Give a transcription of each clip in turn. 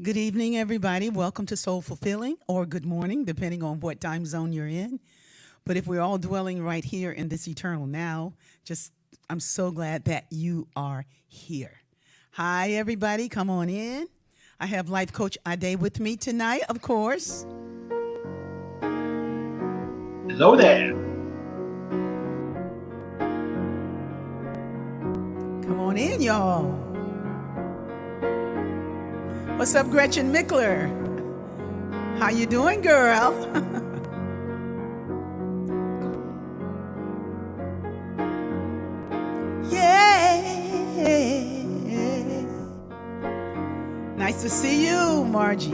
Good evening, everybody. Welcome to Soul Fulfilling, or good morning, depending on what time zone you're in. But if we're all dwelling right here in this eternal now, I'm so glad that you are here. Hi, everybody. Come on in. I have Life Coach Ade with me tonight, of course. Hello there. Come on in, y'all. What's up, Gretchen Mickler? How you doing, girl? Yeah. Nice to see you, Margie.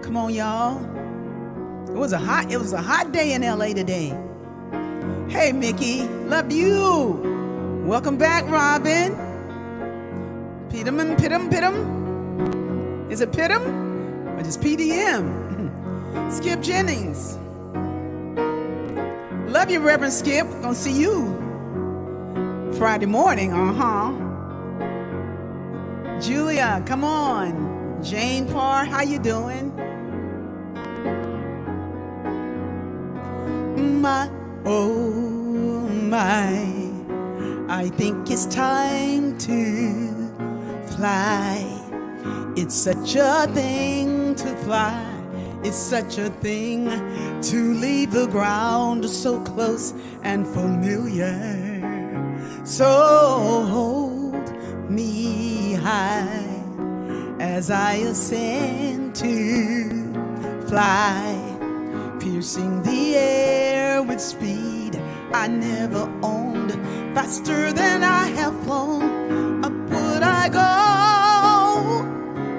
Come on, y'all. It was a hot day in LA today. Hey, Mickey, love you. Welcome back, Robin. Pittem. Is it Pittem or just PDM? Skip Jennings. Love you, Reverend Skip. Gonna see you Friday morning, Julia, come on. Jane Parr, how you doing? Oh my, I think it's time to fly. It's such a thing to fly. It's such a thing to leave the ground so close and familiar. So hold me high as I ascend to fly, piercing the air with speed I never owned. Faster than I have flown, up would I go,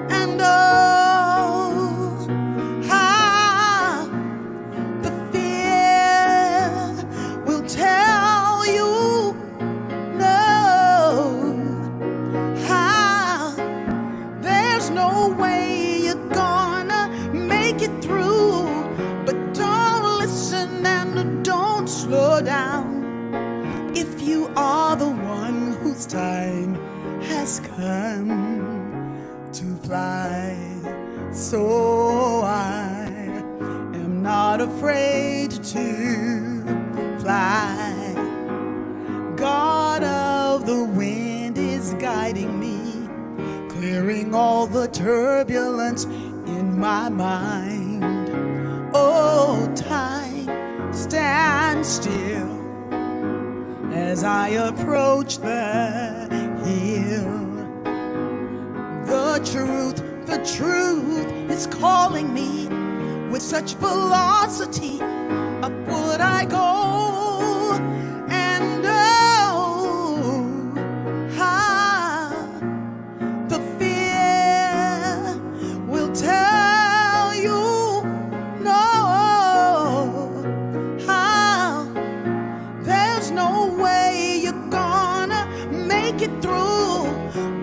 and oh, how the fear will tell you no, how there's no way you're gonna make it through. But don't listen and don't slow down if you are the one whose time has come to fly. So I am not afraid to fly. God of the wind is guiding me, clearing all the turbulence in my mind. Oh, time, stand still as I approach the hill. The truth is calling me with such velocity. Upward I go, and oh, how the fear will tell you no, how there's no way you're gonna make it through.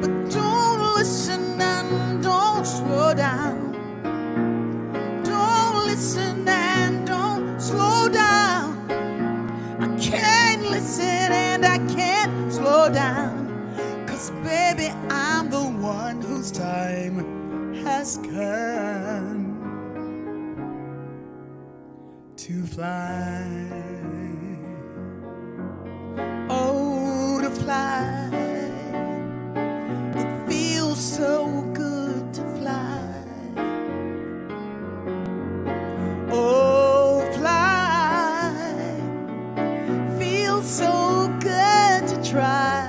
But don't listen and don't slow down. Don't listen and don't slow down. I can't listen and I can't slow down, 'cause baby, I'm the one whose time has come to fly. Oh, to fly. It feels so good to fly. Oh, fly. Feels so good to try.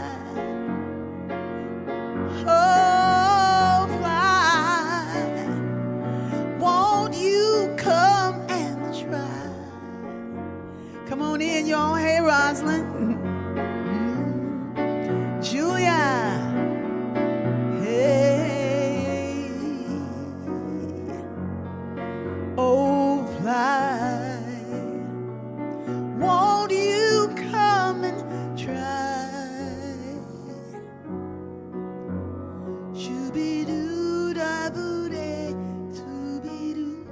Oh, fly. Won't you come and try? Come on in, y'all. Hey, Rosalind. Julia. Hey. Oh, fly. Won't you come and try? Shoo-be-doo, da-boo-day, shoo-be-doo.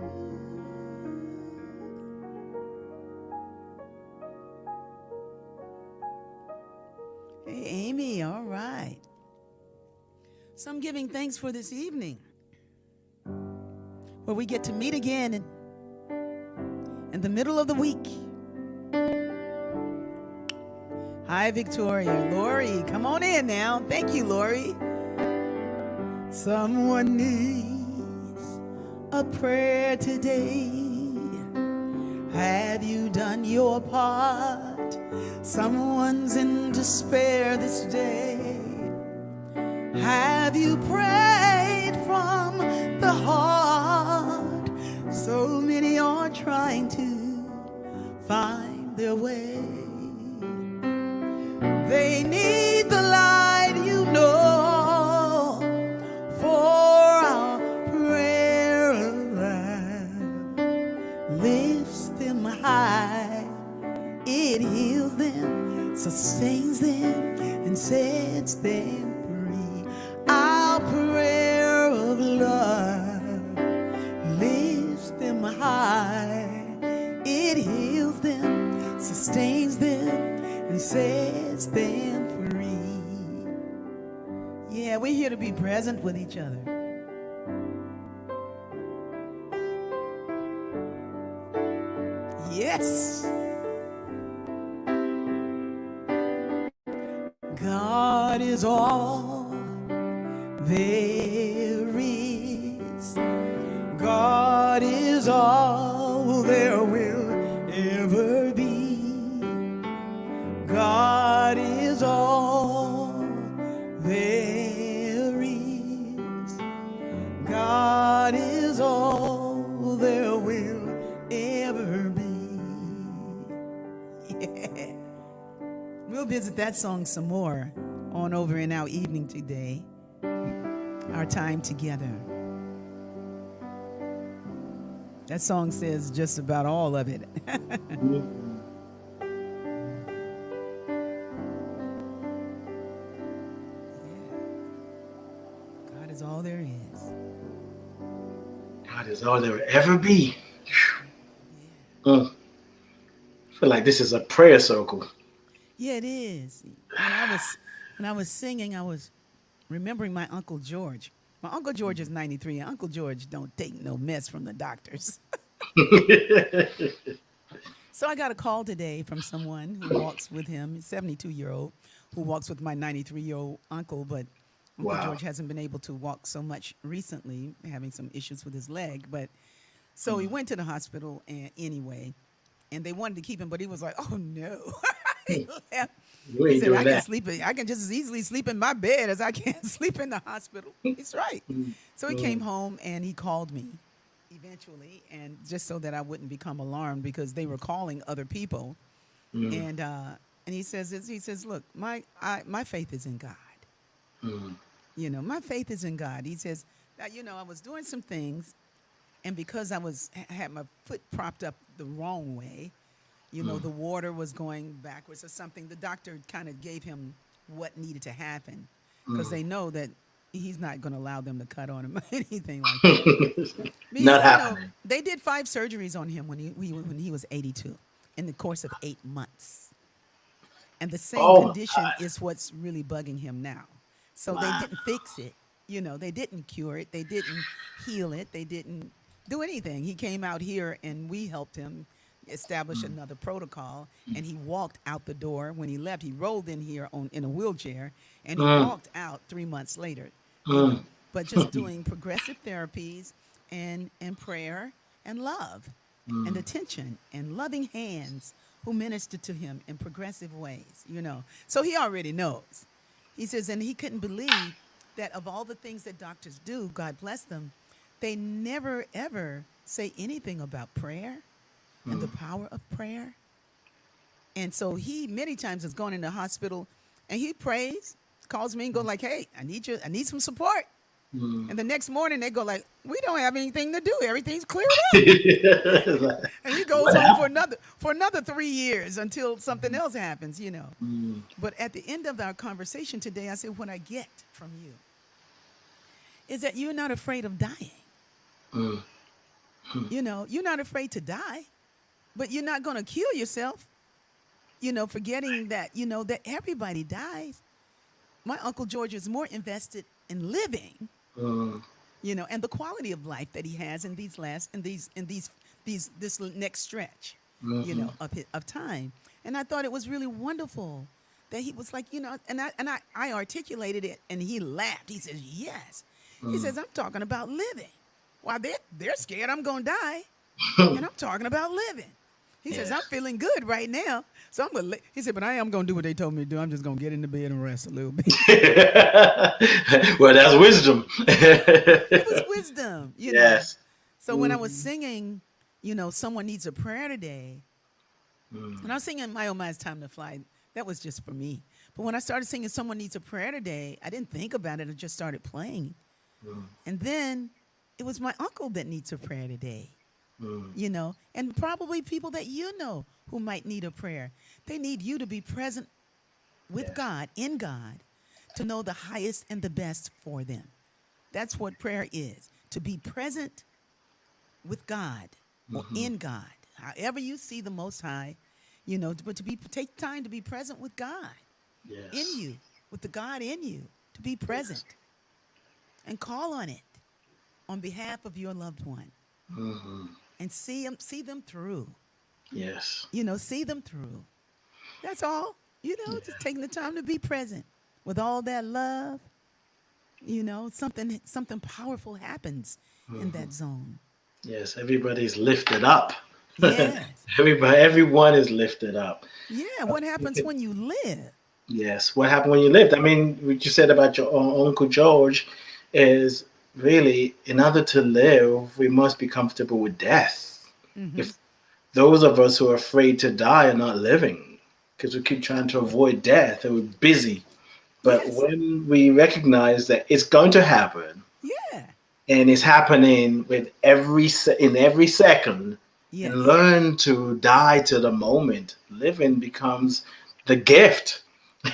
'Cause Hey, Amy, all right. So I'm giving thanks for this evening where we get to meet again in the middle of the week. Hi, Victoria. Lori, come on in now. Thank you, Lori. Someone needs a prayer today. Have you done your part? Someone's in despair this day. Have you prayed from the heart? So many are trying to find their way. They need the light, you know, for our prayer lifts them high. It heals them, sustains them, and sets them free. Our prayer of love lifts them high. It heals them, sustains them, and sets them free. Yeah, we're here to be present with each other. Yes. God is all there is. God is all there will ever be. God is all there is. God is all there will ever be. Yeah. We'll visit that song some more on over in our evening today, our time together. That song says just about all of it. God is all there is. God is all there will ever be. I feel like this is a prayer circle. Yeah, it is. When I was singing, I was remembering my Uncle George. My Uncle George is 93, and Uncle George don't take no mess from the doctors. So I got a call today from someone who walks with him, 72-year-old, who walks with my 93-year-old uncle, but Uncle Wow. George hasn't been able to walk so much recently, having some issues with his leg. But so he went to the hospital anyway, and they wanted to keep him, but he was like, "Oh no." He left. You He ain't said, doing that. I can just as easily sleep in my bed as I can sleep in the hospital. He's right. So he came home and he called me eventually, and just so that I wouldn't become alarmed because they were calling other people. And he says, look, my faith is in God. You know, my faith is in God. He says, now, you know, I was doing some things, and because I had my foot propped up the wrong way, you know, the water was going backwards or something. The doctor kind of gave him what needed to happen because they know that he's not going to allow them to cut on him or anything like that. Not You know, happening. they did 5 surgeries on him when he was 82 in the course of 8 months. And the same Oh my condition God. is what's really bugging him now. So they Wow. didn't fix it. You know, they didn't cure it. They didn't heal it. They didn't do anything. He came out here and we helped him establish another protocol, and he walked out the door. When he left, he rolled in here in a wheelchair, and he Mm, walked out 3 months later, you mm, know. But just doing progressive therapies and prayer and love and attention and loving hands who minister to him in progressive ways, you know. So he already knows. He says, and he couldn't believe that of all the things that doctors do, God bless them, they never ever say anything about prayer and the power of prayer. And so he many times has gone in the hospital and he prays, calls me and go like, hey, I need some support. And the next morning they go like, we don't have anything to do. Everything's cleared up. mm. And he goes What home happened? for another 3 years until something else happens, you know. But at the end of our conversation today, I said, what I get from you is that you're not afraid of dying. You know, you're not afraid to die, but you're not going to kill yourself. forgetting that, that everybody dies. My Uncle George is more invested in living, Mm, and the quality of life that he has in these last in these this next stretch, mm-hmm. of time. And I thought it was really wonderful that he was like, and I articulated it, and he laughed. He says, "Yes." He Mm. says, "I'm talking about living. Why they're scared I'm gonna die, and I'm talking about living." He says, "I'm Yes. feeling good right now, so I'm gonna." He said, "But I am gonna do what they told me to do. I'm just gonna get in the bed and rest a little bit." Well, that's wisdom. It was wisdom. Yes. So when I was Mm-hmm. singing, someone needs a prayer today, and I was singing "My Oh My It's Time to Fly." That was just for me. But when I started singing "Someone Needs a Prayer Today," I didn't think about it. I just started playing, and then it was my uncle that needs a prayer today. And probably people that who might need a prayer. They need you to be present with Yes. God, in God, to know the highest and the best for them. That's what prayer is, to be present with God or Mm-hmm. in God. However you see the Most High, but take time to be present with God in Yes. you, with the God in you, to be Yes. present and call on it on behalf of your loved one Mm-hmm. and see them through. Yes. See them through. That's all. Just Yeah. taking the time to be present with all that love. Something powerful happens in Mm-hmm. that zone. Yes. Everybody's lifted up. Yes. Everyone is lifted up. Yeah. What happens when you live? Yes. What happened when you lived? I mean, what you said about your Uncle George is really, in order to live, we must be comfortable with death. Mm-hmm. If those of us who are afraid to die are not living, because we keep trying to avoid death and we're busy. But Yes. when we recognize that it's going to happen, Yeah. and it's happening with in every second, and Yes. learn to die to the moment, living becomes the gift.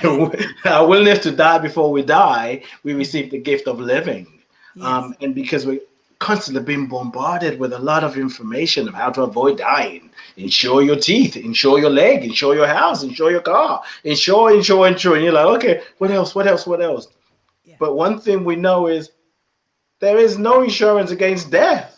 Yeah. Our willingness to die before we die, we Mm-hmm. receive the gift of living. Yes. And because we're constantly being bombarded with a lot of information of how to avoid dying, insure your teeth, insure your leg, insure your house, insure your car, insure, and you're like, okay, what else, what else, what else? Yeah. But one thing we know is there is no insurance against death.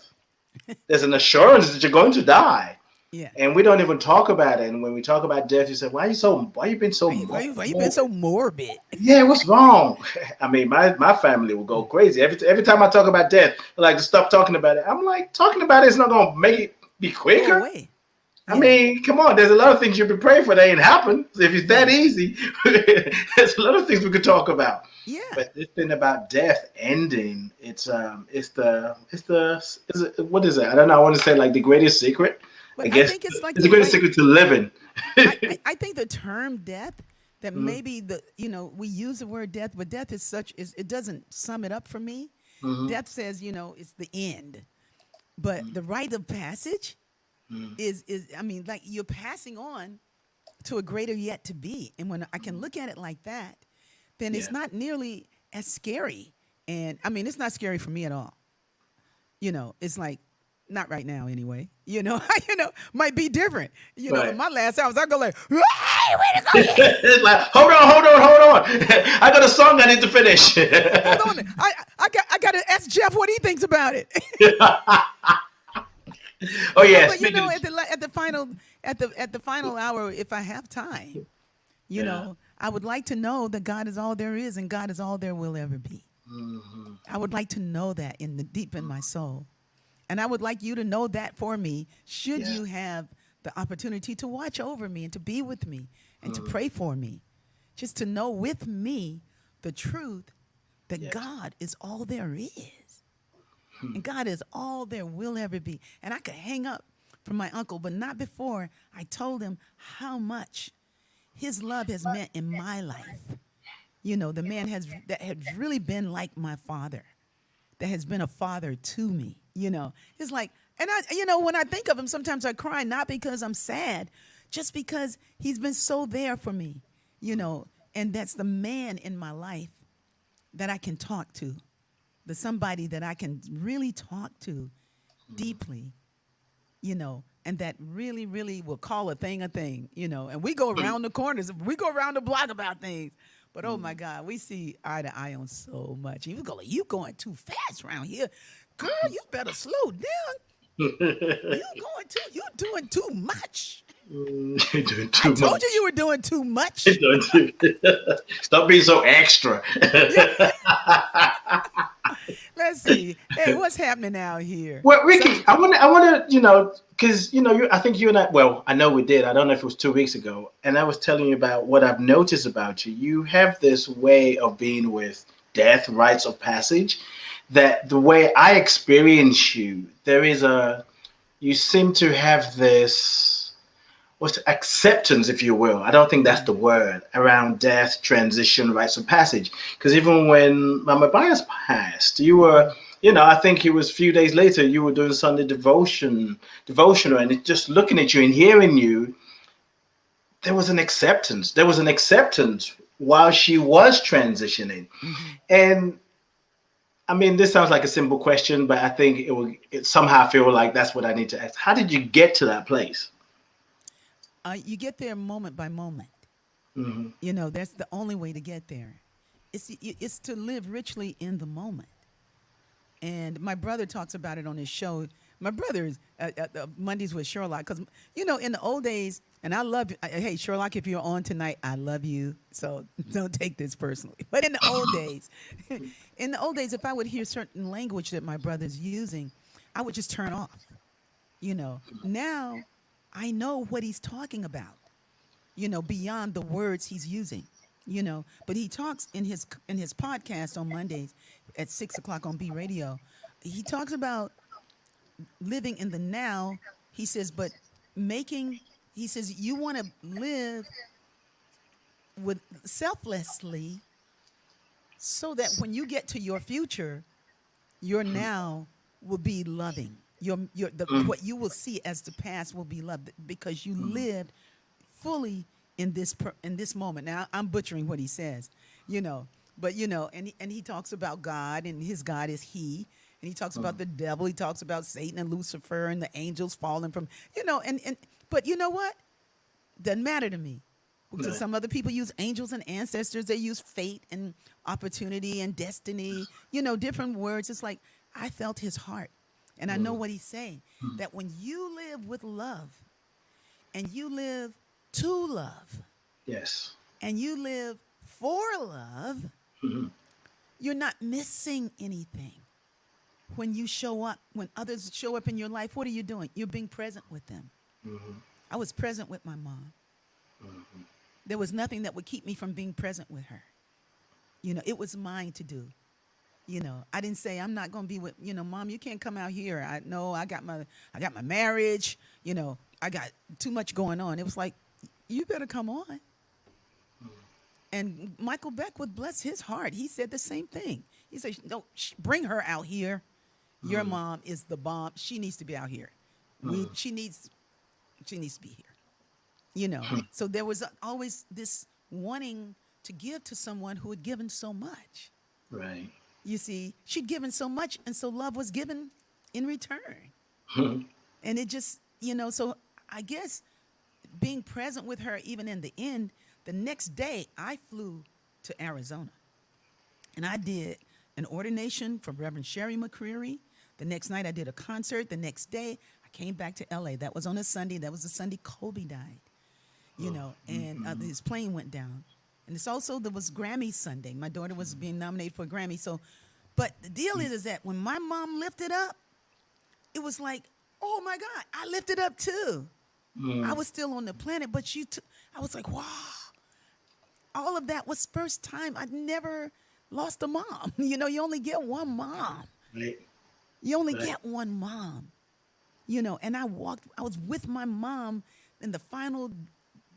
There's an assurance that you're going to die. Yeah. And we don't even talk about it. And when we talk about death, you say, why you been so Why you been so morbid? morbid? Yeah, what's wrong? I mean, my family will go crazy. Every time I talk about death, they like to stop talking about it. I'm like, talking about it is not going to make it be Go quicker. away. I Yeah. mean, come on. There's a lot of things you be praying for that ain't happen. So if it's that Yeah. easy, there's a lot of things we could talk about. Yeah. But this thing about death ending, what is it? I don't know. I want to say like the greatest secret. I But I guess think it's like it's the the greatest right. secret to living. I think the term death, that Mhm, maybe we use the word death, but death is it doesn't sum it up for me. mhm, Death says, it's the end. But the rite of passage mhm. is I mean, like, you're passing on to a greater yet to be. And when I can look at it like that, then it's Yeah. not nearly as scary. And I mean, it's not scary for me at all. It's like, not right now anyway. Might be different. In Right. my last hours, I go like, "Hey, way to go, yeah. It's like, hold on. I got a song I need to finish. Hold on. I got to ask Jeff what he thinks about it. Oh yeah, But speaking of, at the final hour, if I have time, yeah. I would like to know that God is all there is and God is all there will ever be. Hmm. I would like to know that in the deep in my soul. And I would like you to know that for me, should Yeah. you have the opportunity to watch over me and to be with me and to Mm, pray for me. Just to know with me the truth that yes. God is all there is. And God is all there will ever be. And I could hang up from my uncle, but not before I told him how much his love has meant in my life. The man that has really been like my father, that has been a father to me. It's like, and when I think of him, sometimes I cry, not because I'm sad, just because he's been so there for me, and that's the man in my life that I can talk to, somebody that I can really talk to deeply, and that really, really will call a thing, and we go around the corners, we go around the block about things. But oh my God, we see eye to eye on so much. You go, you going too fast around here. Girl, you better slow down. You're doing too much. You're doing I too told you much. you were doing too much. Don't you? Stop being so extra. Yeah. Let's see. Hey, what's happening out here? Well, Sun's Ricky, I want to, because I think you and I, well, I know we did. I don't know if it was 2 weeks ago, and I was telling you about what I've noticed about you. You have this way of being with death, rites of passage, that the way I experience you, you seem to have this, what's acceptance, if you will. I don't think that's the word around death, transition, rites of passage. Because even when Mama Bias passed, you were, I think it was a few days later, you were doing Sunday devotional, and it, just looking at you and hearing you, there was an acceptance. There was an acceptance while she was transitioning. Mhm. And I mean, this sounds like a simple question, but I think it somehow feel like that's what I need to ask. How did you get to that place? You get there moment by moment. Hmm. That's the only way to get there. It's to live richly in the moment. And my brother talks about it on his show. My brother is Mondays with Sherlock because in the old days, and I love you. Hey Sherlock, if you're on tonight, I love you. So don't take this personally. But in the old days, if I would hear certain language that my brother's using, I would just turn off. Now I know what he's talking about. Beyond the words he's using. But he talks in his podcast on Mondays at 6 o'clock on B Radio. He talks about living in the now. He says, but making. He says you want to live with selflessly, so that when you get to your future, your now will be loving. What you will see as the past will be loved because you lived fully in this moment. Now I'm butchering what he says, but and he talks about God, and his God is he, and he talks about the devil. He talks about Satan and Lucifer and the angels falling from, and but you know what? Doesn't matter to me. Because Right. some other people use angels and ancestors. They use fate and opportunity and destiny, different words. It's like I felt his heart. And I know what he's saying. That when you live with love and you live to love Yes. and you live for love, Hmm. you're not missing anything. When you show up, when others show up in your life, what are you doing? You're being present with them. Hmm. I was present with my mom. There was nothing that would keep me from being present with her. It was mine to do. I didn't say I'm not going to be with, mom, you can't come out here. I know I got my marriage, I got too much going on. It was like, you better come on. And Michael Beck would bless his heart. He said the same thing. He said, no, bring her out here. Your mom is the bomb. She needs to be out here. She needs to be here. So there was always this wanting to give to someone who had given so much. Right. You see, she'd given so much, and so love was given in return. Hmm. And it just, so I guess being present with her, even in the end, the next day I flew to Arizona and I did an ordination from Reverend Sherry McCreary. The next night I did a concert. The next day I came back to LA. That was on a Sunday. That was the Sunday Kobe died, and his plane went down. And it's also, there was Grammy Sunday. My daughter was being nominated for a Grammy. So, but the deal is that when my mom lifted up, it was like, oh my God, I lifted up too. I was still on the planet, but I was like, wow. All of that was first time. I'd never lost a mom. You only get one mom. Right. You only Right. get one mom. And I was with my mom in the final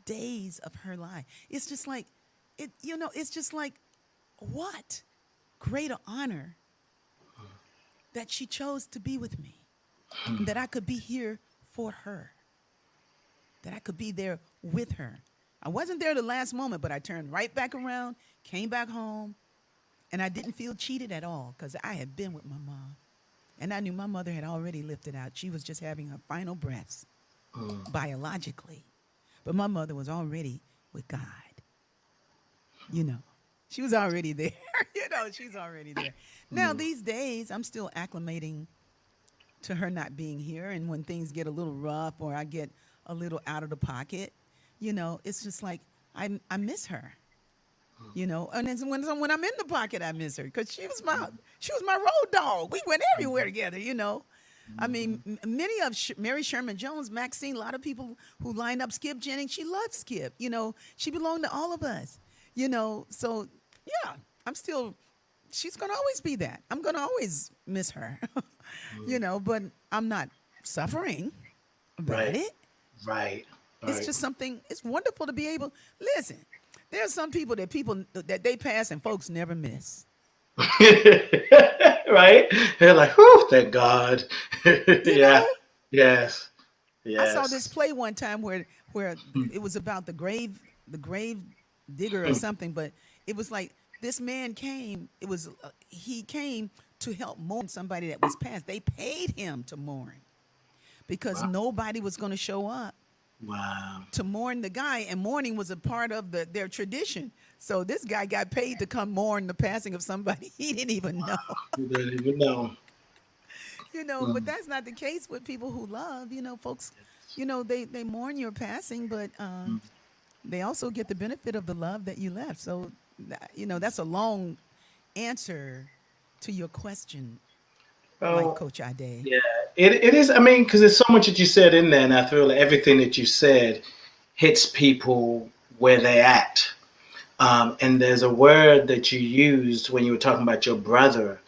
days of her life. It's just like, it's just like, what greater honor that she chose to be with me, and that I could be here for her, that I could be there with her. I wasn't there the last moment, but I turned right back around, came back home, and I didn't feel cheated at all because I had been with my mom. And I knew my mother had already lifted out. She was just having her final breaths. biologically. But my mother was already with God. You know, she was already there. She's already there. Now, these days, I'm still acclimating to her not being here. And when things get a little rough or I get a little out of the pocket, it's just like I miss her. And it's when I'm in the pocket, I miss her because she was my road dog. We went everywhere together. I mean, many of Mary Sherman Jones, Maxine, a lot of people who lined up Skip Jennings, she loved Skip. She belonged to all of us. So yeah, she's gonna always be that. I'm gonna always miss her. But I'm not suffering about Right. it. Right. It's just something. It's wonderful to be able. Listen, there are some people that they pass and folks never miss. Right? They're like, whew, thank God. You Yeah. know, Yes. I saw this Yes. play one time where it was about the grave digger or something, but it was like this man came. He came to help mourn somebody that was passed. They paid him to mourn because Wow. nobody was going to show up Wow. to mourn the guy, and mourning was a part of their tradition. So this guy got paid to come mourn the passing of somebody he didn't even know. You didn't even know. But that's not the case with people who love. Folks, they mourn your passing, but they also get the benefit of the love that you left. So, that's a long answer to your question, Life Well, Coach Ade. yeah, it is. I mean, because there's so much that you said in there, and I feel like everything that you said hits people where they're at. And there's a word that you used when you were talking about your brother,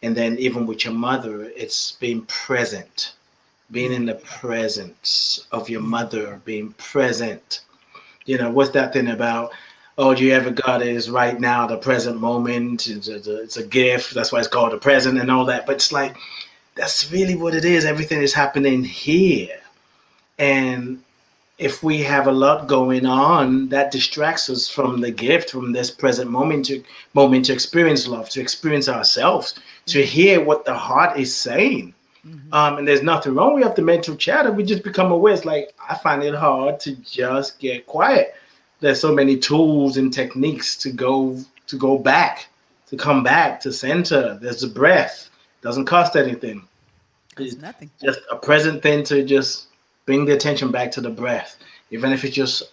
and then even with your mother, it's being present, being Yeah, in the presence of your yeah, mother, being present. What's that thing about? Oh, do you ever got is right now, the present moment. It's a gift. That's why it's called the present and all that. But it's like, that's really what it is. Everything is happening here. And if we have a lot going on, that distracts us from the gift, from this present moment to experience love, to experience ourselves, to yeah. hear what the heart is saying. Mm-hmm. And there's nothing wrong. We have the mental chatter. We just become aware. It's like I find it hard to just get quiet. There's so many tools and techniques to go back, to come back to center. There's the breath. Doesn't cost anything. Costs It's nothing. just a present thing to just bring the attention back to the breath, even if it's just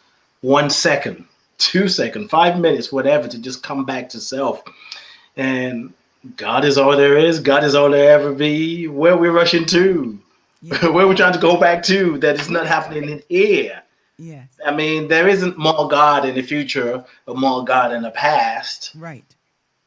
1 second, 2 seconds, 5 minutes, whatever, to just come back to self. And God is all there is. God is all there ever be. Where we're rushing to, Yeah. where we're trying to go back to, that is not Yeah. happening in here. Yes. I mean, there isn't more God in the future or more God in the past. Right.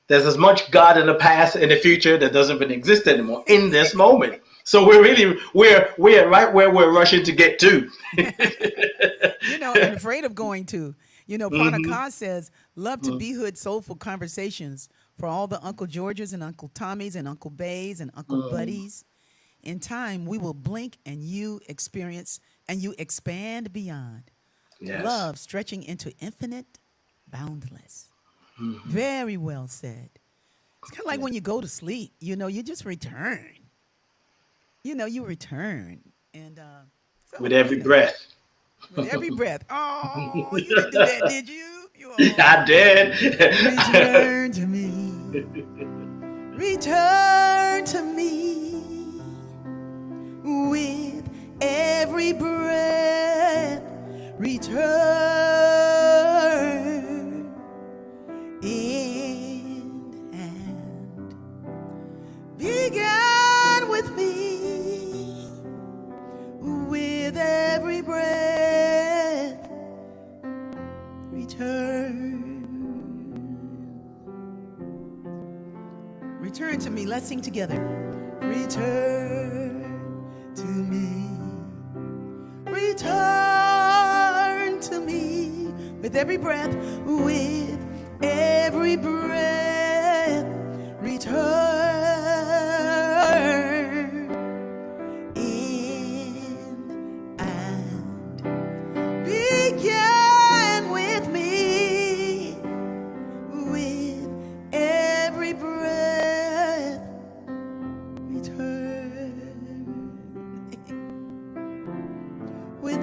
There's as much God in the past and the future that doesn't even exist anymore in this moment. So we're right where we're rushing to get to. And afraid of going to. Hmm. Parnaka says, love to be hood soulful conversations for all the Uncle Georges and Uncle Tommies and Uncle Bays and Uncle Buddies. In time, we will blink and you experience and you expand beyond. Yes. Love stretching into infinite, boundless. Very well said. It's kind of like Yeah. when you go to sleep, you just return. You return. And With so, every breath. with every breath. Oh, you didn't do that, did you? I did. Return to me. Return to me with every breath. Return in and begin with me with every breath. Return to me. Let's sing together. Return to me. Return to me with every breath. With every breath. Return in and begin with me with every breath. Return with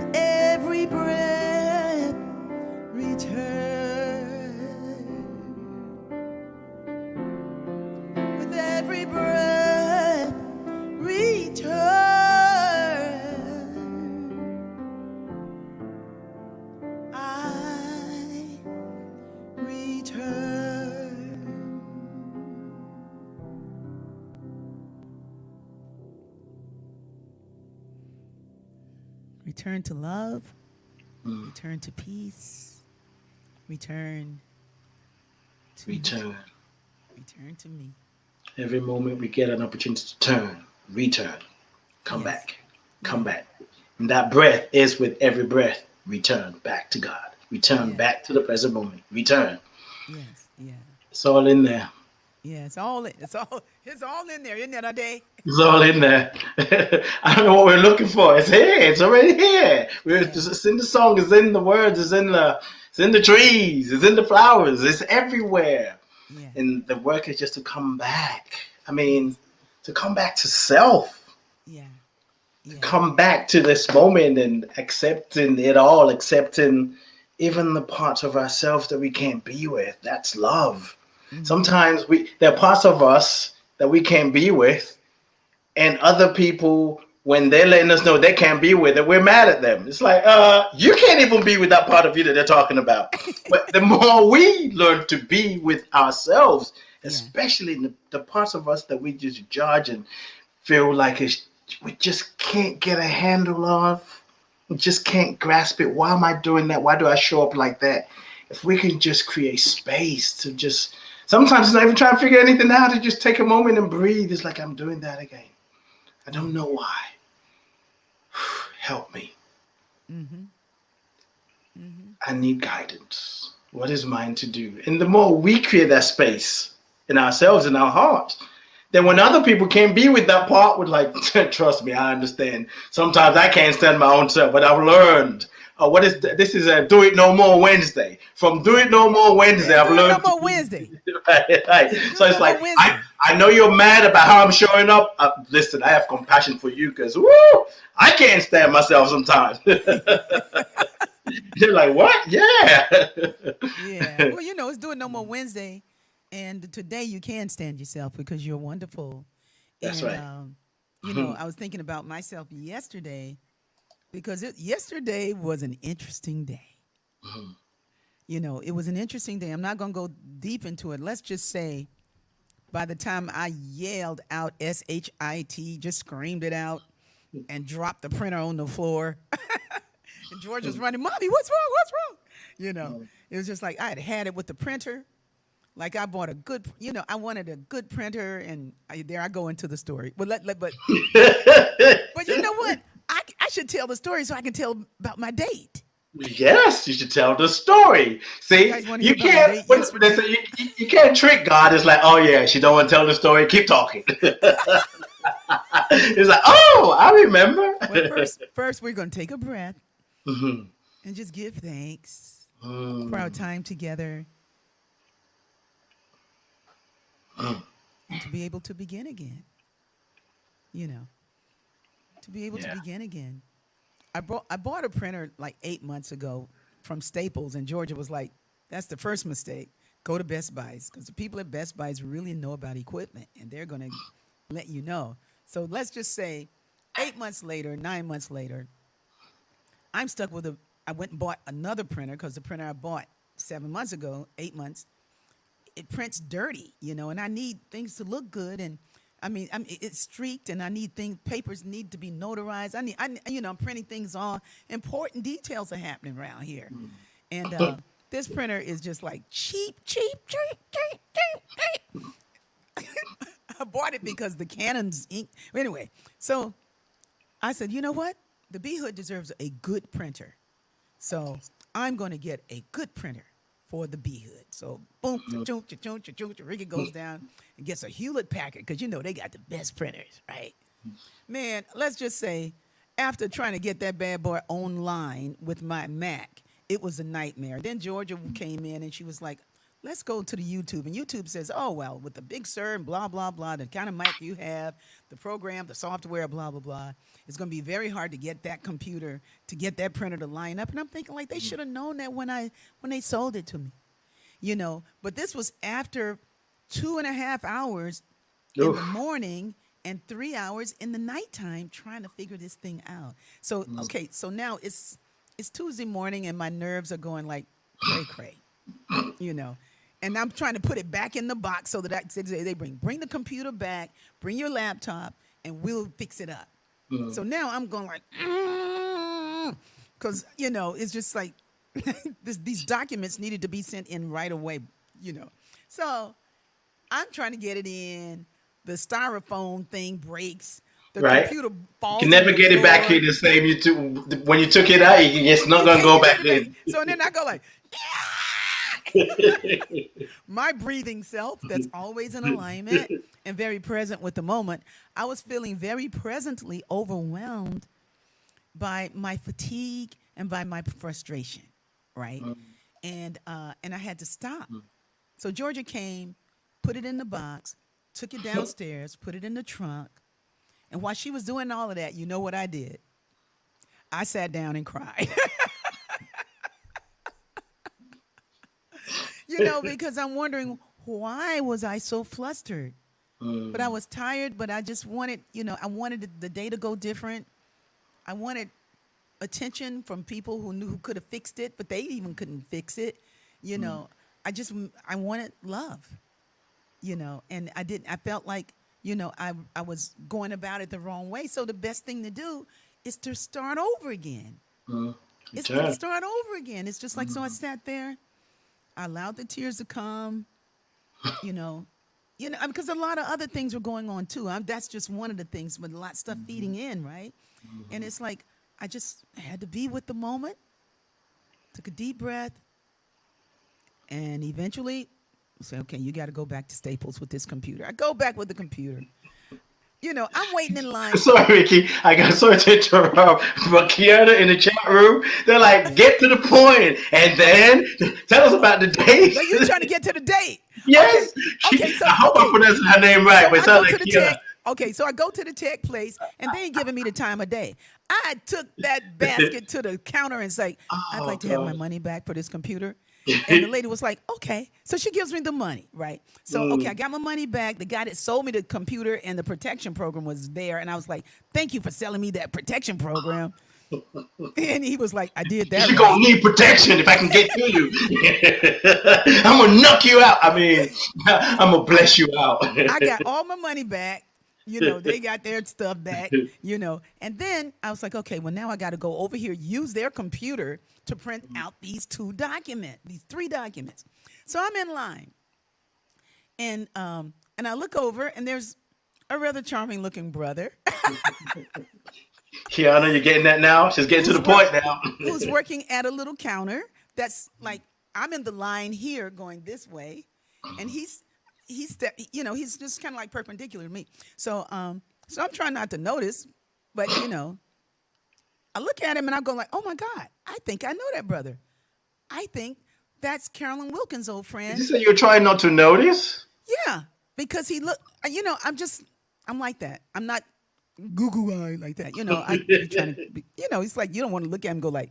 return. Return to love, return to peace, return to me, Return. return to me. Every moment we get an opportunity to turn, return, come Yes. back, come Yeah. back. And that breath is with every breath. Return back to God. Return Yeah. back to the present moment. Return. Yes. Yeah. It's all in there. Yeah. It's all in there, isn't it, Ade? It's all in there. I don't know what we're looking for. It's here. It's already here. Yeah. It's in the song. It's in the words. It's in the trees. It's in the flowers. It's everywhere. Yeah. And the work is just to come back. I mean, Yes. to come back to self. Yeah. Yeah. Come back to this moment and accepting it all, accepting even the parts of ourselves that we can't be with. That's love. Mm-hmm. Sometimes there are parts of us that we can't be with, and other people, when they're letting us know they can't be with it, we're mad at them. It's like, you can't even be with that part of you that they're talking about. But the more we learn to be with ourselves, Yeah. especially in the parts of us that we just judge and feel like we just can't get a handle of, we just can't grasp it. Why am I doing that? Why do I show up like that? If we can just create space to just, sometimes it's not even trying to figure anything out, to just take a moment and breathe. It's like, I'm doing that again. I Yeah. don't know why. Help me. Mm-hmm. Mm-hmm. I need guidance. What is mine to do? And the more we create that space in ourselves, in our hearts, then when other people can't be with that part, we're like, trust me, I understand. Sometimes I can't stand my own self, but I've learned. This is a Do It No More Wednesday. From Do Yeah. It No More Wednesday, Let's I've do it no learned to more be Wednesday. right. Do So it it's no more like I, Wednesday. I know you're mad about how I'm showing up. Listen, I have compassion for you because I can't stand myself sometimes. You're like, what? Yeah. Yeah. Well, it's Do It No More Wednesday. And today you can stand yourself because you're wonderful. That's And, right. I was thinking about myself yesterday because yesterday was an interesting day. It was an interesting day. I'm not going to go deep into it. Let's just say by the time I yelled out SHIT, just screamed it out and dropped the printer on the floor, and George was running, Mommy, what's wrong? What's wrong? It was just like I had it with the printer. Like I bought a good, I wanted a good printer, and there I go into the story. But you know what? I should tell the story so I can tell about my date. Yes, you should tell the story. You See, guys want to hear you about my can't. date When they yesterday? say you can't trick God. It's like, oh yeah, she don't want to tell the story. Keep talking. It's like, oh, I remember. Well, first we're going to take a breath Mhm. and just give thanks for our Mm. time together Mm. and to be able to begin again. You know, to be able to Yeah. begin again. I bought a printer like 8 months ago from Staples, and Georgia was like, "That's the first mistake. Go to Best Buys because the people at Best Buys really know about equipment, and they're gonna let you know." So let's just say, 8 months later, 9 months later, I'm stuck with a. I went and bought another printer because the printer I bought 7 months ago, 8 months, it prints dirty, and I need things to look good. And it's streaked, and I need things. Papers need to be notarized. I'm printing things on. Important details are happening around here, and this printer is just like cheap, cheap, cheap, cheap, cheap, cheap. I bought it because the Canon's ink. Anyway, so I said, you know what? The B Hood deserves a good printer. So I'm going to get a good printer for the B Hood. So boom, cha-choo, cha-choo, cha-choo, Ricky goes down and gets a Hewlett Packard because they got the best printers, right? Man, let's just say after trying to get that bad boy online with my Mac, it was a nightmare. Then Georgia came in and she was like, let's go to the YouTube. And YouTube says, oh, well, with the Big Sur and blah, blah, blah, the kind of mic you have, the program, the software, blah, blah, blah, it's going to be very hard to get that computer, to get that printer to line up. And I'm thinking, like, they should have known that when they sold it to me, But this was after 2.5 hours in the Oof. morning and 3 hours in the nighttime trying to figure this thing out. So, okay, so now it's Tuesday morning and my nerves are going like cray cray, you know. And I'm trying to put it back in the box so that they bring the computer back, bring your laptop, and we'll fix it up. So now I'm going like, because it's just like these documents needed to be sent in right away. So I'm trying to get it in. The styrofoam thing breaks. The Right. computer You falls can on never the get it back floor. here the same. You took when you took it out. It's not You gonna can't go get back it in. back. So then I go like, my breathing self that's always in alignment and very present with the moment. I was feeling very presently overwhelmed by my fatigue and by my frustration, right? And I had to stop. So Georgia came, put it in the box, took it downstairs, put it in the trunk. And while she was doing all of that, you know what I did? I sat down and cried. Because I'm wondering, why was I so flustered? But I was tired, but I just wanted, I wanted the day to go different. I wanted attention from people who could have fixed it, but they even couldn't fix it. I wanted love, and I felt like, I was going about it the wrong way. So the best thing to do is to start over again. It's to start over again. It's just like, so I sat there, I allowed the tears to come, because a lot of other things were going on too. That's just one of the things, but a lot of stuff feeding in, right? And it's like, I just had to be with the moment, took a deep breath, and eventually say, okay, you got to go back to Staples with this computer. I go back with the computer. I'm waiting in line. Sorry, Ricky. I got sorry to interrupt, but Kiana in the chat room, they're like, get to the point, and then tell us about the date. So you're trying to get to the date. Yes. Okay. I hope I'm pronouncing her name right, So but it I go sounds to like the Kiana. tech. Okay, so I go to the tech place, and they ain't giving me the time of day. I took that basket to the counter and say, I'd Oh like to have my God. money back for this computer. And the lady was like, okay. So she gives me the money, right? So, okay, I got my money back. The guy that sold me the computer and the protection program was there. And I was like, thank you for selling me that protection program. And he was like, I did that You're right. gonna need protection if I can get to you. I'm gonna knock you out. I mean, I'm gonna bless you out. I got all my money back. They got their stuff back, And then I was like, okay, well, now I got to go over here, use their computer to print out these three documents. So I'm in line. And I look over, and there's a rather charming looking brother Kiana, you're getting that now? She's getting to the point now. who's working at a little counter that's like, I'm in the line here going this way, and he's just kind of like perpendicular to me. So I'm trying not to notice, but I look at him and I go like, oh my God, I think I know that brother. I think that's Carolyn Wilkins' old Did friend. you say you're trying not to notice? Yeah, because he look, I'm like that. I'm not goo eye like that. I be trying to, it's like you don't want to look at him and go like,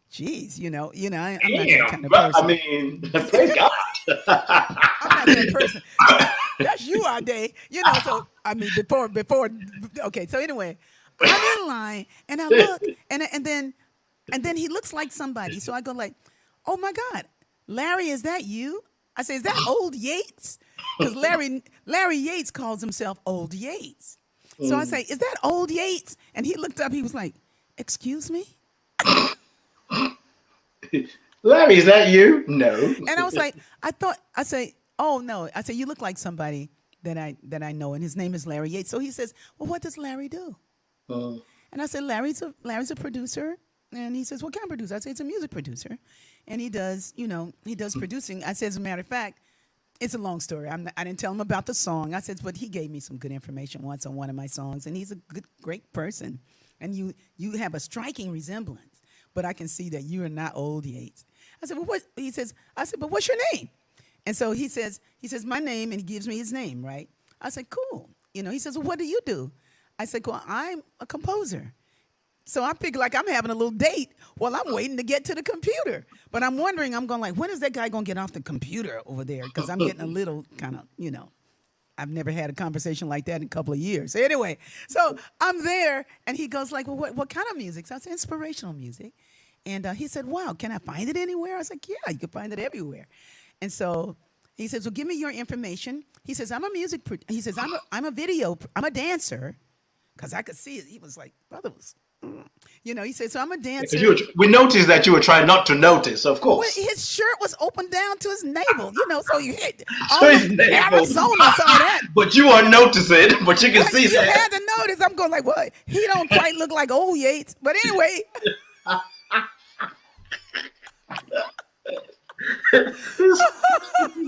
geez, I'm not that kind Damn, of bro. I person. mean, praise God. I'm not that person. That's you, Ade. So I mean, before. Okay, so anyway, I'm in line and I look, and then he looks like somebody. So I go like, oh my God, Larry, is that you? I say, is that Old Yates? Because Larry Yates calls himself Old Yates. So I say, is that Old Yates? And he looked up. He was like, excuse me. Larry, is that you? No. And I was like, I say, oh no. I say, you look like somebody that I know, and his name is Larry Yates. So he says, well, what does Larry do? And I said, Larry's a producer. And he says, what kind of producer? I say, it's a music producer. And he does producing. I said, as a matter of fact, it's a long story. I didn't tell him about the song. I said, but he gave me some good information once on one of my songs. And he's a great person. And you have a striking resemblance. But I can see that you are not Old Yates. I said, well, what? I said, but what's your name? And so he says, my name, and he gives me his name, right? I said, cool. He says, well, what do you do? I said, well, I'm a composer. So I figure like I'm having a little date while I'm waiting to get to the computer. But I'm wondering, I'm going like, when is that guy going to get off the computer over there? Because I'm getting a little kind of, I've never had a conversation like that in a couple of years. Anyway, so I'm there, and he goes like, well, what kind of music? So I said, inspirational music. And he said, wow, can I find it anywhere? I was like, yeah, you can find it everywhere. And so He says, well, give me your information. He says, he says, I'm a dancer. Because I could see it. He was like, brother was, he said, so I'm a dancer. We noticed that you were trying not to notice, of Well, course. his shirt was open down to his navel, so you hit So all his of navel. Arizona saw that. But you weren't noticing, but you can see You that. had to notice. I'm going like, what? He don't quite look like old Yates. But anyway.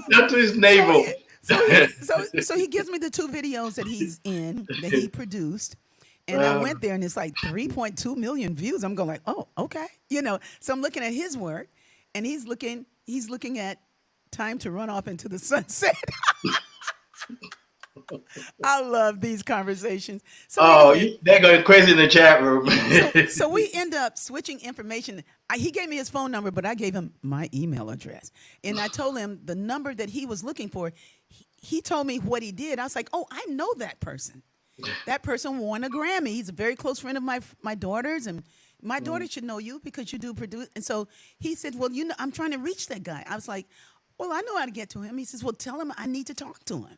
Not to his navel. So he gives me the 2 videos that he's in, that he produced. And I went there and it's like 3.2 million views. I'm going like, oh, okay. So I'm looking at his work and he's looking at Time to Run Off into the Sunset. I love these conversations. So anyway, they're going crazy in the chat room. so we end up switching information. He gave me his phone number, but I gave him my email address. And I told him the number that he was looking for. He told me what he did. I was like, oh, I know that person. That person won a Grammy. He's a very close friend of my daughter's. And my daughter should know you because you do produce. And so he said, well, I'm trying to reach that guy. I was like, well, I know how to get to him. He says, well, tell him I need to talk to him.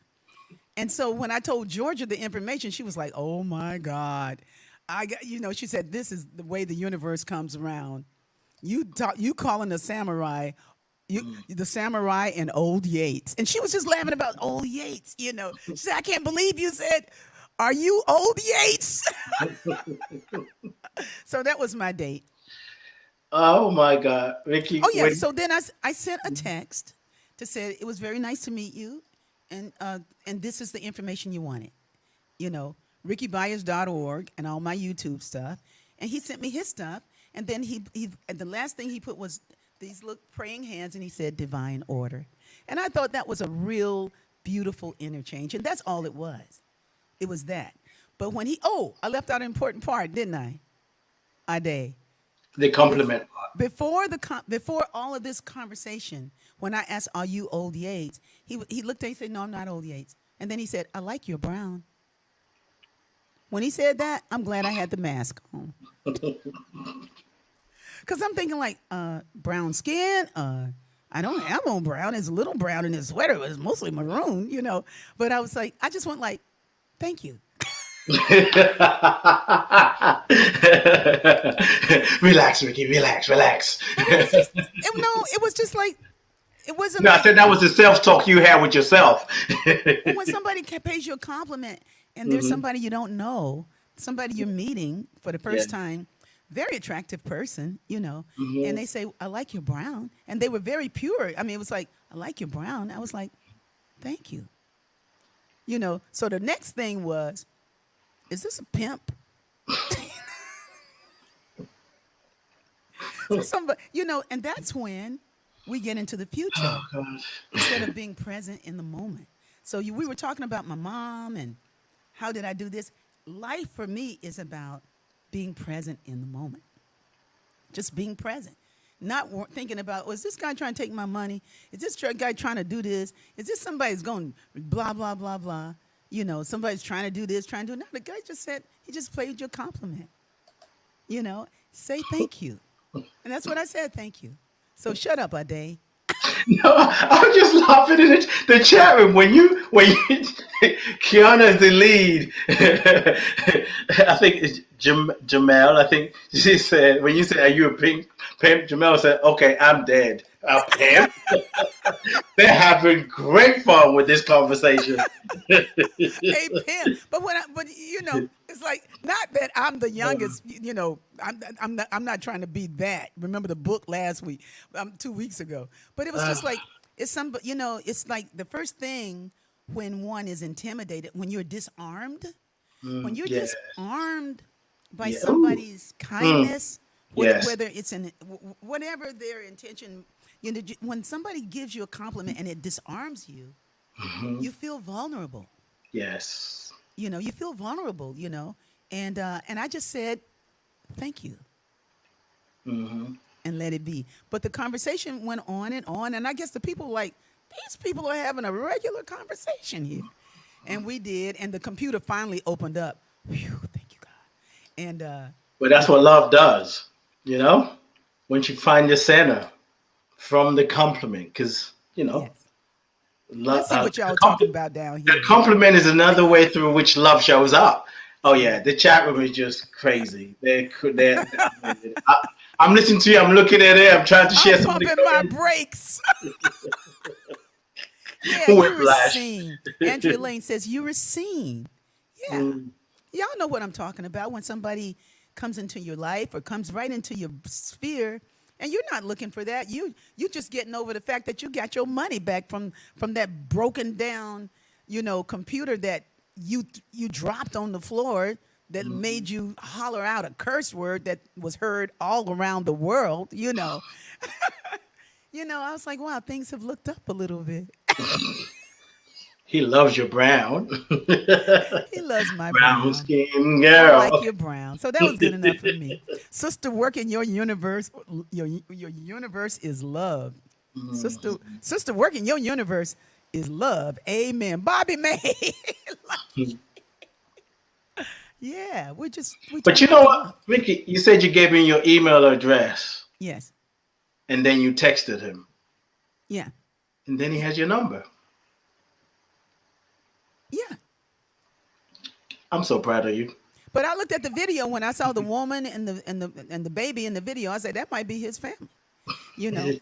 And so when I told Georgia the information, she was like, oh, my God. She said, this is the way the universe comes around. You calling the samurai, the samurai and old Yates. And she was just laughing about old Yates, She said, I can't believe you said, are you old Yates? So that was my date. Oh, my God. Rickie. Oh, yeah. So then I sent a text to say, it was very nice to meet you. And this is the information you wanted, RickieByars.org and all my YouTube stuff. And he sent me his stuff. And then and the last thing he put was these praying hands, and he said divine order. And I thought that was a real beautiful interchange. And that's all it was. It was that. But when I left out an important part, didn't I? Ade. The compliment. Before all of this conversation, when I asked, are you old Yates? He looked at me and said, no, I'm not old Yates. And then he said, I like your brown. When he said that, I'm glad I had the mask on. Because I'm thinking like, brown skin, I don't have on brown. It's a little brown in his sweater. It was mostly maroon, But I was like, I just went like, thank you. Relax, Rickie. Relax. It was just like, it wasn't. No, I said that was the self-talk you had with yourself. When somebody pays you a compliment and there's somebody you don't know, somebody you're meeting for the first time, very attractive person, and they say, I like your brown. And they were very pure. I mean, it was like, I like your brown. I was like, thank you. So the next thing was, is this a pimp? Somebody, and that's when we get into the future instead of being present in the moment. So we were talking about my mom and how did I do this? Life for me is about being present in the moment. Just being present. Not thinking about, is this guy trying to take my money? Is this guy trying to do this? Is this somebody's going blah, blah, blah, blah? Somebody's trying to do this, trying to do that. No, the guy just said, he just played your compliment. Say thank you. And that's what I said, thank you. So shut up, Ade. No, I'm just laughing in the chat room when you Kiana is the lead. I think it's Jamel. I think she said when you said, "Are you a pimp?" Jamel said, "Okay, I'm dead." A pimp. They're having great fun with this conversation. A pimp, but it's like not that I'm the youngest. I'm not trying to be that. Remember the book last week, 2 weeks ago. But it was just like it's it's like the first thing when one is intimidated, when you're disarmed, when you're disarmed by somebody's kindness, whether it's whatever their intention. When somebody gives you a compliment and it disarms you, you feel vulnerable. Yes. You feel vulnerable, and I just said, thank you. And let it be. But the conversation went on, and I guess the people these people are having a regular conversation here. And we did, and the computer finally opened up. Whew, thank you, God. And but that's what love does, when you find your center from the compliment, because yes. Let's see what y'all talking about down The here. compliment is another way through which love shows up. Oh yeah, the chat room is just crazy. I'm listening to you. I'm looking at it. I'm trying to share I'm some of the pumping my comments. brakes. Yeah, you were Whiplash. seen. Andrea Lane says you were seen. Yeah. Mm. Y'all know what I'm talking about when somebody comes into your life or comes right into your sphere and you're not looking for that. You just getting over the fact that you got your money back from that broken down, computer that you dropped on the floor that made you holler out a curse word that was heard all around the world. I was like, wow, things have looked up a little bit. He loves your brown. He loves my Brown brown. skin I girl. like your brown. So that was good enough for me. Sister, work in your universe. Your universe is love. Sister, work in your universe is love. Amen. Bobby May. Yeah, we But turn you up know the what, love. Ricky? You said you gave him your email address, Yes. and then you texted him, Yeah. and then he has your number. Yeah. I'm so proud of you. But I looked at the video when I saw the woman and the baby in the video. I said that might be his family. You know, it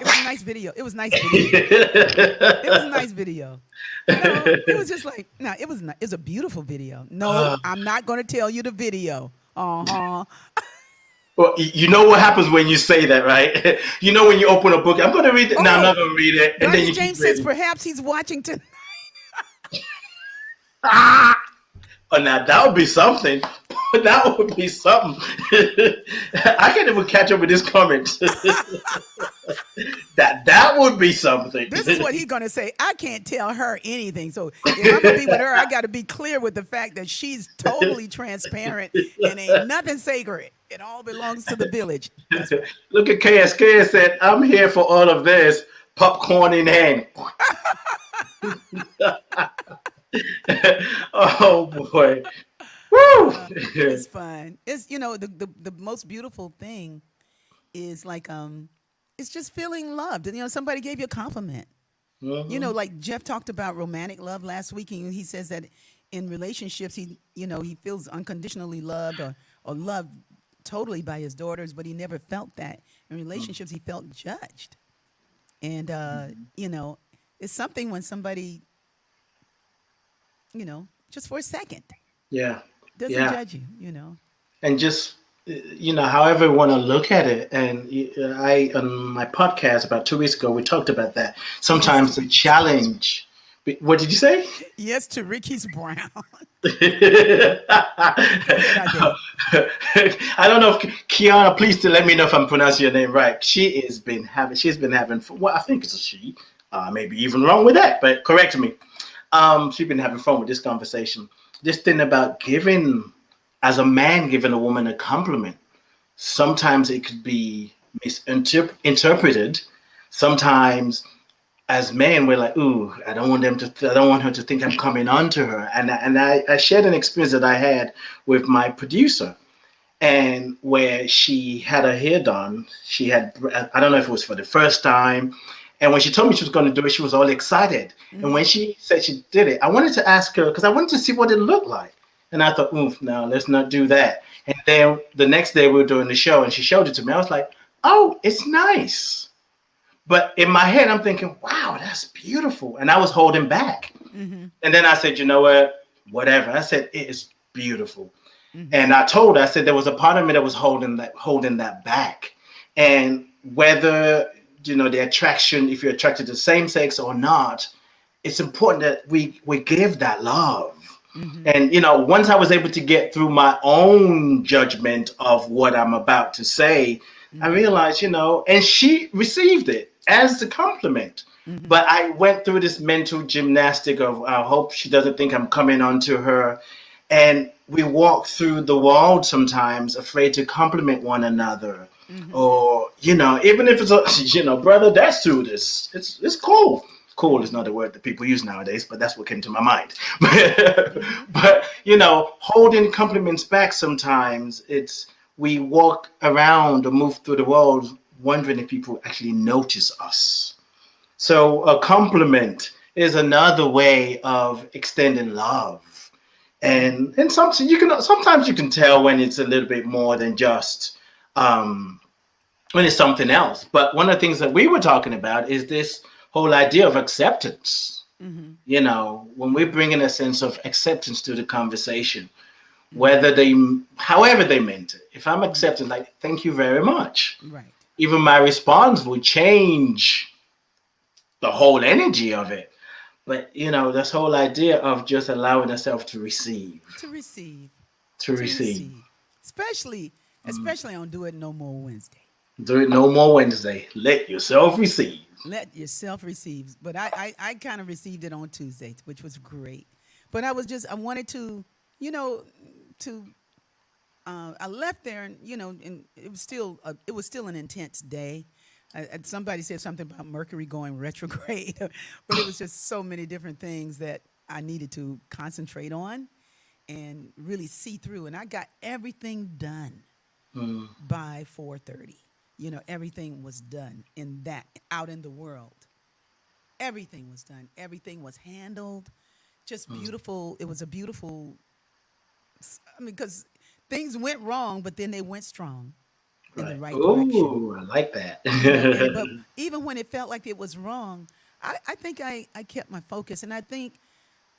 was a nice video. It was a nice video. It was a nice video. No, it was just like no, it was not. It's a beautiful video. No, Uh, I'm not going to tell you the video. Uh-huh. well, you know what happens when you say that, right? You know when you open a book, I'm going to read it. No, I'm Oh, not going to read it, and then Darcy you keep James says reading. perhaps he's watching tonight. Ah! Oh, now that would be something. That would be something. I can't even catch up with this comment. That would be something. This is what he's going to say. I can't tell her anything. So if I'm going to be with her, I got to be clear with the fact that she's totally transparent and ain't nothing sacred. It all belongs to the village. That's right. Look at KSK said, "I'm here for all of this, popcorn in hand." Oh boy. Woo! It's fun. It's the most beautiful thing is like it's just feeling loved. And somebody gave you a compliment. Mhm. Like Jeff talked about romantic love last week, and he says that in relationships he feels unconditionally loved or loved totally by his daughters, but he never felt that. In relationships he felt judged. And it's something when somebody, just for a second Yeah, doesn't yeah, judge you. and just however you want to look at it. And I on my podcast about 2 weeks ago we talked about that. Yes Sometimes to the Rickie's brown. challenge. What did you say? Yes to Rickie's brown. Go ahead, I Ade. don't know if Kiana, please to let me know if I'm pronouncing your name right. She's been having, well, I think it's a she, maybe even wrong with that, but correct me. She's been having fun with this conversation. This thing about giving, as a man, giving a woman a compliment. Sometimes it could be misinterpreted. Sometimes as men, we're like, ooh, I don't want her to think I'm coming on to her. And I shared an experience that I had with my producer, and where she had her hair done. I don't know if it was for the first time. And when she told me she was going to do it, she was all excited. And when Mm-hmm. she said she did it, I wanted to ask her because I wanted to see what it looked like. And I thought, oof, no, let's not do that. And then the next day we were doing the show and she showed it to me. I was like, oh, it's nice. But in my head, I'm thinking, wow, that's beautiful. And I was holding back. Mm-hmm. And then I said, you know what? Whatever. I said, it is beautiful. Mm-hmm. And I said there was a part of me that was holding that back. And whether, the attraction, if you're attracted to same sex or not, it's important that we give that love. Mm-hmm. And once I was able to get through my own judgment of what I'm about to say, I Mm-hmm. realized, and she received it as a compliment. Mm-hmm. But I went through this mental gymnastic of I hope she doesn't think I'm coming on to her. And we walk through the world sometimes afraid to compliment one another. Mm-hmm. Or, even if it's brother, that suit it's cool. Cool is not a word that people use nowadays, but that's what came to my mind. Mm-hmm. But holding compliments back sometimes, we walk around or move through the world wondering if people actually notice us. So a compliment is another way of extending love. And sometimes you can tell when it's a little bit more than just um when it's something else. But one of the things that we were talking about is this whole idea of acceptance. Mm-hmm. When we bring in a sense of acceptance to the conversation, Mm-hmm. however they meant it. If I'm Mm-hmm. accepting, like, thank you very much, Right. even my response will change the whole energy of it. But this whole idea of just allowing yourself to receive, To receive. to To receive. receive. Especially, especially on Do It No More Wednesday. Do it no more Wednesday. Let yourself receive. Let yourself receive. But I kind of received it on Tuesday, which was great. But I wanted to, you know, to I left there, and and it was still an intense day. And somebody said something about Mercury going retrograde, but it was just so many different things that I needed to concentrate on and really see through. And I got everything done Mm, by 4:30. Everything was done in that out in the world. Everything was done. Everything was handled. Just mm, beautiful. It was a beautiful. I mean, because things went wrong, but then they went strong in the right. right direction. Oh, I like that. And but even when it felt like it was wrong, I think I kept my focus, and I think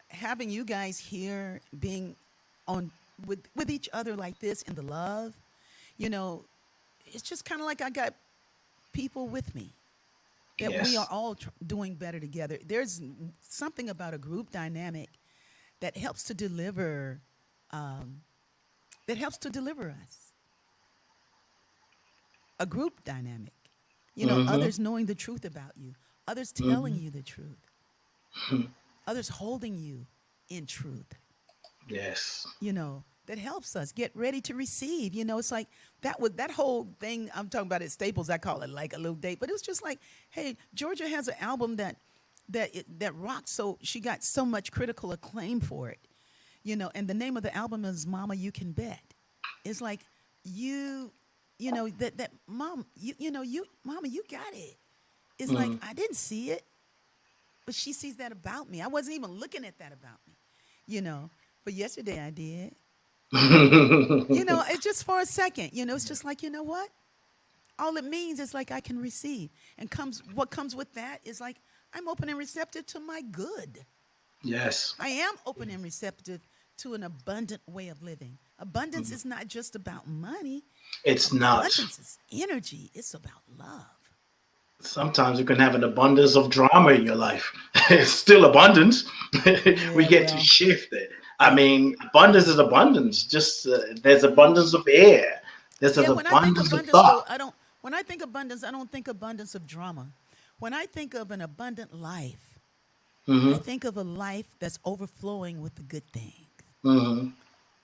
having you guys here, being on with each other like this in the love, you know, it's just kind of like I got people with me that we are Yes. all doing better together. There's something about a group dynamic that helps to deliver, um, that helps to deliver us. A group dynamic. Mm-hmm. Others knowing the truth about you, others telling Mm-hmm. you the truth, others holding you in truth. Yes. That helps us get ready to receive. It's like that whole thing I'm talking about at Staples. I call it like a little date, but it was just like, hey, Georgia has an album that rocks. So she got so much critical acclaim for it. And the name of the album is Mama You Can Bet. It's like you, that mom, you, Mama, you got it. It's like Mm. I didn't see it, but she sees that about me. I wasn't even looking at that about me, you know. But yesterday I did. It's just for a second. It's just like, you know what? All it means is like I can receive. And what comes with that is like I'm open and receptive to my good. Yes. I am open and receptive to an abundant way of living. Abundance Mm. is not just about money. It's not. Abundance is energy. It's about love. Sometimes you can have an abundance of drama in your life. It's still abundance. We Yeah, get to well, shift it. I mean, abundance is abundance. Just there's abundance of air. There's an yeah, when I think abundance of abundance though, thought. when I think abundance, I don't think abundance of drama. When I think of an abundant life, I Hmm. think of a life that's overflowing with the good things. Hmm.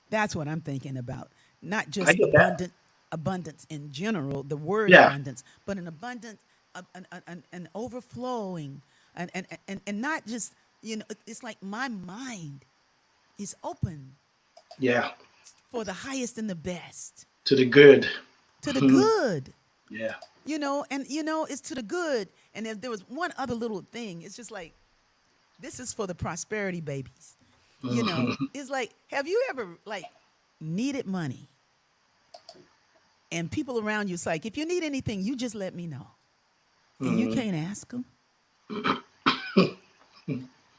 That's what I'm thinking about. Not I just get that. abundance in general, the word Yeah. abundance, but an abundant, an overflowing, and not just, it's like my mind is open Yeah. for the highest and the best, To the good. to the good, Yeah. and it's to the good. And if there was one other little thing, it's just like, this is for the prosperity babies. It's like, have you ever like needed money and people around you? It's like, if you need anything, you just let me know, and you Hmm. can't ask them.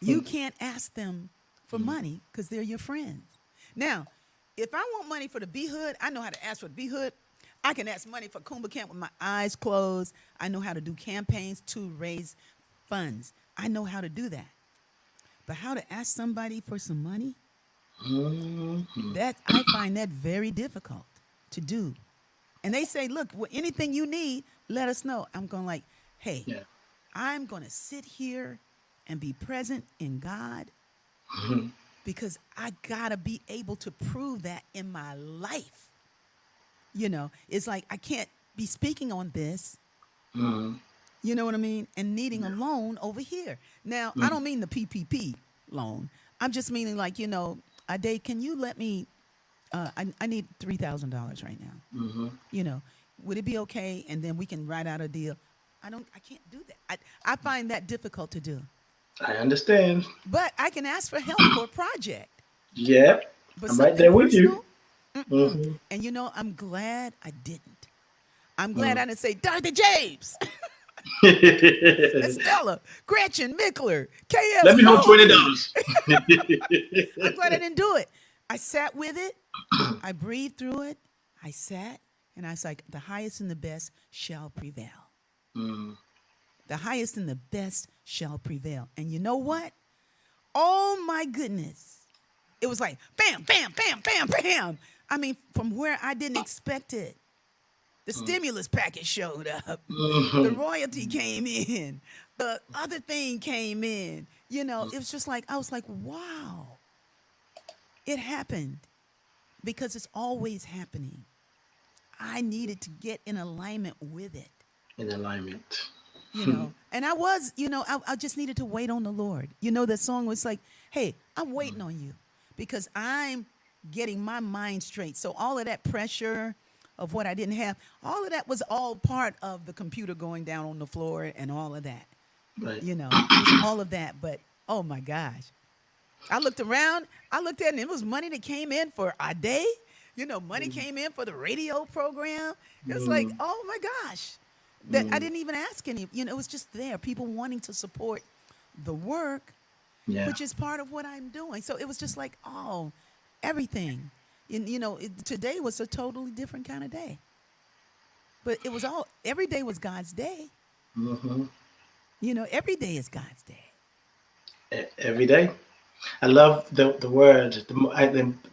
You can't ask them for money because they're your friends. Now, if I want money for the B Hood, I know how to ask for the B Hood. I can ask money for Kumba Camp with my eyes closed. I know how to do campaigns to raise funds. I know how to do that. But how to ask somebody for some money, Hmm. that I find that very difficult to do. And they say, look, anything you need, let us know. I'm going like, hey, Yeah. I'm going to sit here and be present in God Hmm. because I got to be able to prove that in my life. It's like I can't be speaking on this, Hmm. you know what I mean, and needing a loan over here. Now, I don't mean the PPP loan. I'm just meaning like, Ade, can you let me, I need $3,000 right now. Hmm. you know, would it be okay? And then we can write out a deal. I can't do that. I find that difficult to do. I understand. But I can ask for help for a project. Yeah, But I'm right something there with you. personal? Mm-mm. Hmm. And I'm glad I didn't. I'm glad I Mm. didn't say Dr. James, Estella, Gretchen, Mickler, K.S. Let me hold Cody. $20. I'm glad I didn't do it. I sat with it. I breathed through it. I sat and I was like, the highest and the best shall prevail. Mm. The highest and the best shall prevail. And you know what? Oh my goodness. It was like bam, bam, bam, bam, bam. I mean, from where I didn't expect it. The stimulus package showed up. The Mhm. royalty came in. The other thing came in. It was just like, I was like, wow, it happened because it's always happening. I needed to get in alignment with it. In alignment. And I just needed to wait on the Lord. The song was like, hey, I'm waiting on you because I'm getting my mind straight. So all of that pressure of what I didn't have, all of that was all part of the computer going down on the floor and all of that. Right. It was all of that. But oh my gosh, I looked around, I looked at it, and it was money that came in for a day. Money Mm. came in for the radio program. It was like, Mm. oh my gosh, that I Mm. didn't even ask any. It was just there. People wanting to support the work, Yeah. which is part of what I'm doing. So it was just like, oh, everything. And today was a totally different kind of day. But it was every day was God's day. Hmm. Every day is God's day. Every day. I love the word.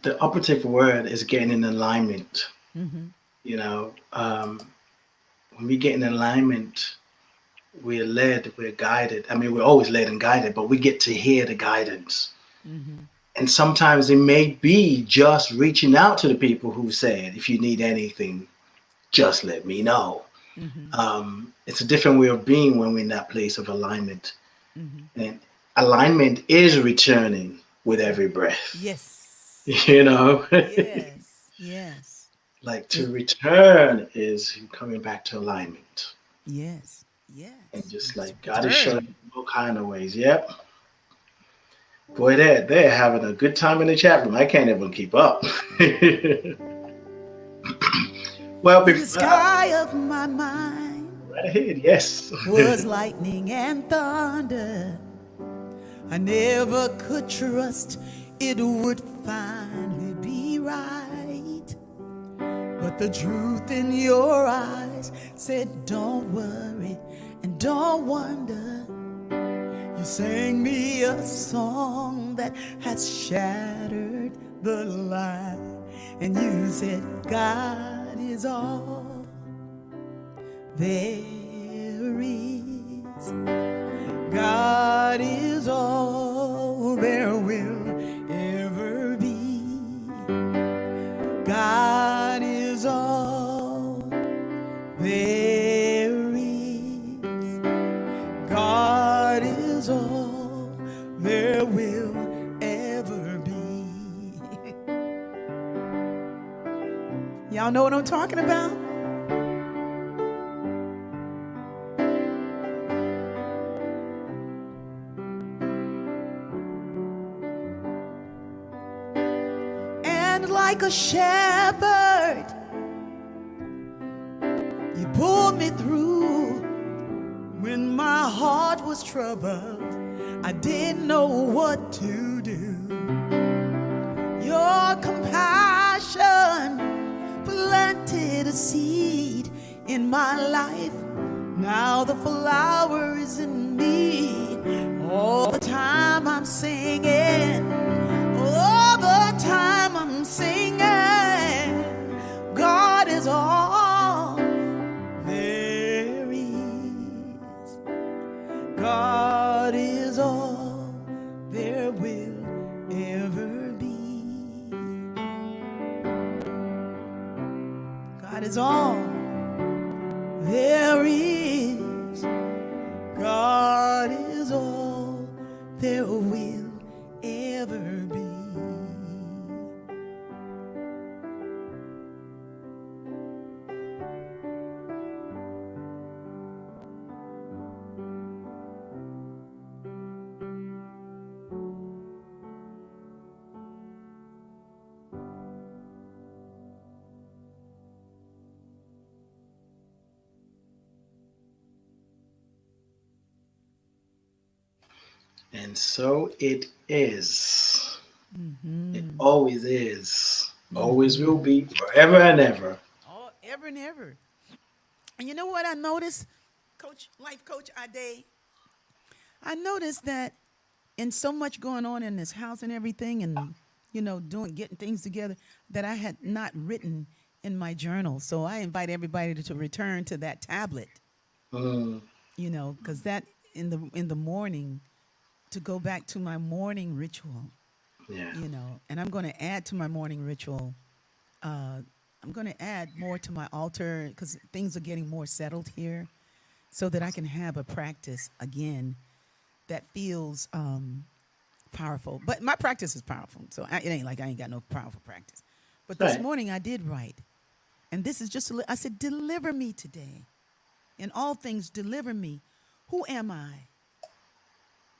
The operative word is getting in alignment. Mm-hmm. You know, when we get in alignment, we're led, we're guided. I mean, we're always led and guided, but we get to hear the guidance. Mm-hmm. And sometimes it may be just reaching out to the people who said, if you need anything, just let me know. Mm-hmm. It's a different way of being when we're in that place of alignment. Mm-hmm. And alignment is returning with every breath. Yes. You know, Yes. Yes. like to It, return is coming back to alignment. yes. And Yes. just It's like God is return. showing all kind of ways. Yep. Boy, they're having a good time in the chat room. I can't even keep up. Well, In the sky of my mind right ahead. Yes. was lightning and thunder. I never could trust it would finally be right. But the truth in your eyes said, don't worry and don't wonder. You sang me a song that has shattered the lie. And you said, God is all there is. God is all there will ever be. God is all there is. God is all there will ever be. Y'all know what I'm talking about? And like a shepherd, you pulled me through when my heart was troubled. I didn't know what to do. Your compassion planted a seed in my life. Now the flower is in me. All the time I'm singing. All the time I'm singing. God is all there is. God is all there will ever be. God is all there is. God is all there will ever be. And so it is. It Mm-hmm. always is. Always will Mm-hmm. be forever and ever. Oh, ever and ever. And you know what I noticed, Life Coach Ade? I noticed that in so much going on in this house and everything, and getting things together, that I had not written in my journal. So I invite everybody to return to that tablet, Mm, because that in the morning, to go back to my morning ritual, yeah. and I'm going to add to my morning ritual. Uh, I'm going to add more to my altar because things are getting more settled here, so that I can have a practice again that feels powerful. But my practice is powerful, so it ain't like I ain't got no powerful practice. But this Right. morning I did write, and this is I said, "Deliver me today, in all things. Deliver me. Who am I?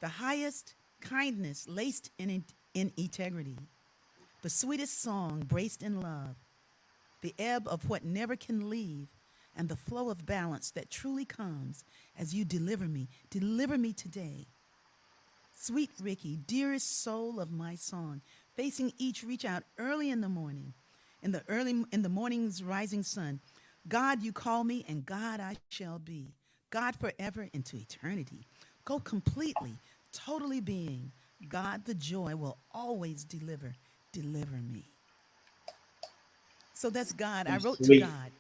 The highest kindness laced in integrity, the sweetest song braced in love, the ebb of what never can leave, and the flow of balance that truly comes as you deliver me. Deliver me today. Sweet Rickie, dearest soul of my song, facing each reach out early in the morning, in the morning's rising sun. God, you call me, and God I shall be. God forever into eternity. Go completely, totally being. God, the joy will always deliver. Deliver me. So that's God. I That's wrote to sweet. God.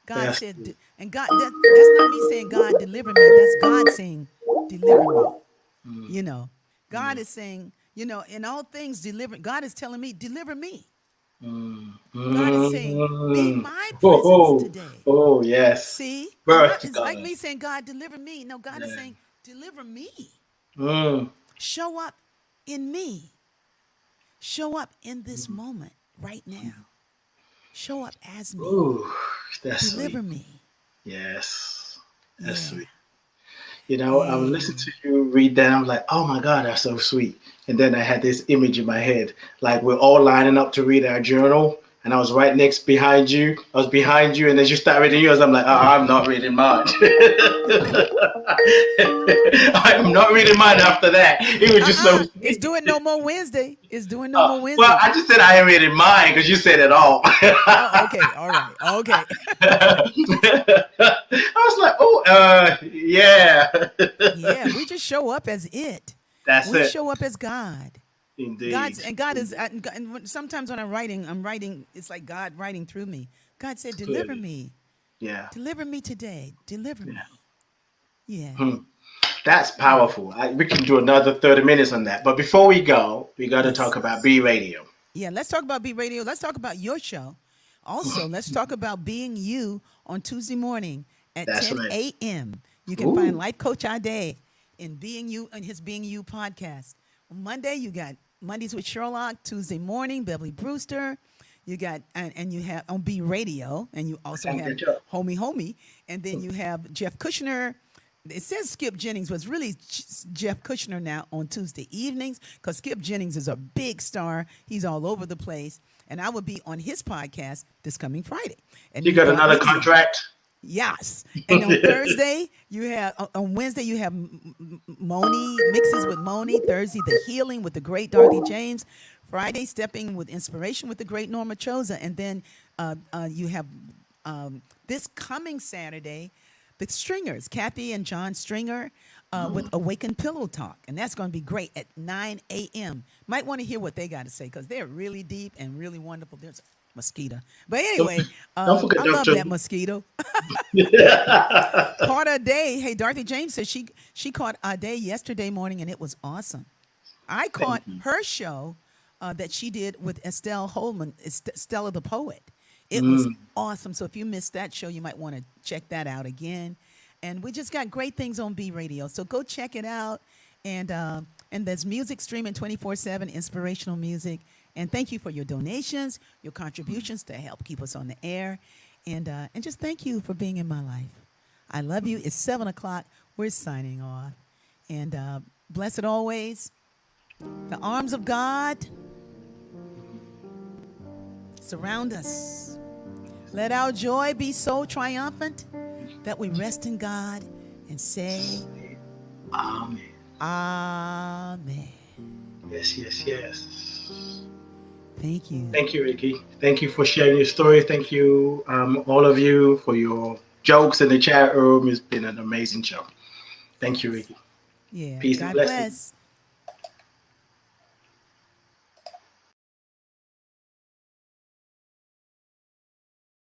God That's said, sweet. and God, that's not me saying, God, deliver me. That's God saying, deliver me. Mm, You know, God mm, is saying, in all things, deliver. God is telling me, deliver me. mm, God is saying, be mm. my Oh, presence oh, today. oh, yes. See, Birth it's like God. me saying, God, deliver me. No, God is Yeah. saying, deliver me. Mm. Show up in me. Show up in this moment right now. Show up as me. Ooh, that's sweet. Deliver me. Yes. That's Yeah. sweet. I would Yeah. listen to you read that. I'm like, oh my God, that's so sweet. And then I had this image in my head, like we're all lining up to read our journal, and I was right next behind you. I was behind you, and as you start reading yours, I'm like, I'm not reading mine. I'm not reading mine after that. It was just so It's sweet. doing no more Wednesday. It's doing no more Well, Wednesday. I just said I ain't reading mine because you said it all. Oh, okay. All right. Okay. I was like, oh, yeah. Yeah, we just show up as it. That's We it. show up as God. Indeed. God is, Indeed. sometimes when I'm writing, it's like God writing through me. God said, deliver Clearly. me. Yeah. Deliver me today. Deliver Yeah. me. Yeah. Hmm. That's Yeah. powerful. We can do another 30 minutes on that. But before we go, we got to talk Yes. about B Radio. Yeah. Let's talk about B Radio. Let's talk about your show. Also, let's talk about being you on Tuesday morning at That's 10 right. a.m. You can find Ooh. Life Coach Ade in Being You and his Being You podcast. On Monday, you got Mondays with Sherlock. Tuesday morning, Beverly Brewster. You got and you have on B Radio, and you I also can't have catch up. Homie, and then you have Jeff Kushner. It says Skip Jennings was really Jeff Kushner now on Tuesday evenings because Skip Jennings is a big star. He's all over the place. And I will be on his podcast this coming Friday, a You New got Thought another Radio. contract? Yes. And on Thursday, you have on Wednesday you have Moni mixes with Moni. Thursday, the healing with the great Dorothy James. Friday, stepping with inspiration with the great Norma Choza, and then you have this coming Saturday, the Stringers, Kathy and John Stringer. With Awaken Pillow Talk, and that's going to be great at 9 a.m. Might want to hear what they got to say because they're really deep and really wonderful. There's a mosquito, but Don't, anyway, don't forget I love Dr. that mosquito. Caught a day. Hey, Dorothy James says she caught a day yesterday morning, and it was awesome. I Thank caught you. her show that she did with Estelle Holman, Stella the Poet. It was Mm. awesome. So if you missed that show, you might want to check that out again. And we just got great things on B Radio, so go check it out. And there's music streaming 24/7, inspirational music. And thank you for your donations, your contributions to help keep us on the air, and just thank you for being in my life. I love you. It's 7 o'clock. We're signing off, and blessed always. The arms of God surround us. Let our joy be so triumphant that we rest in God and say, Amen. Amen. Yes, yes, yes. Thank you. Thank you, Ricky. Thank you for sharing your story. Thank you, all of you, for your jokes in the chat room. It's been an amazing show. Thank you, Yes. Ricky. Yeah. Peace and God blessings. bless.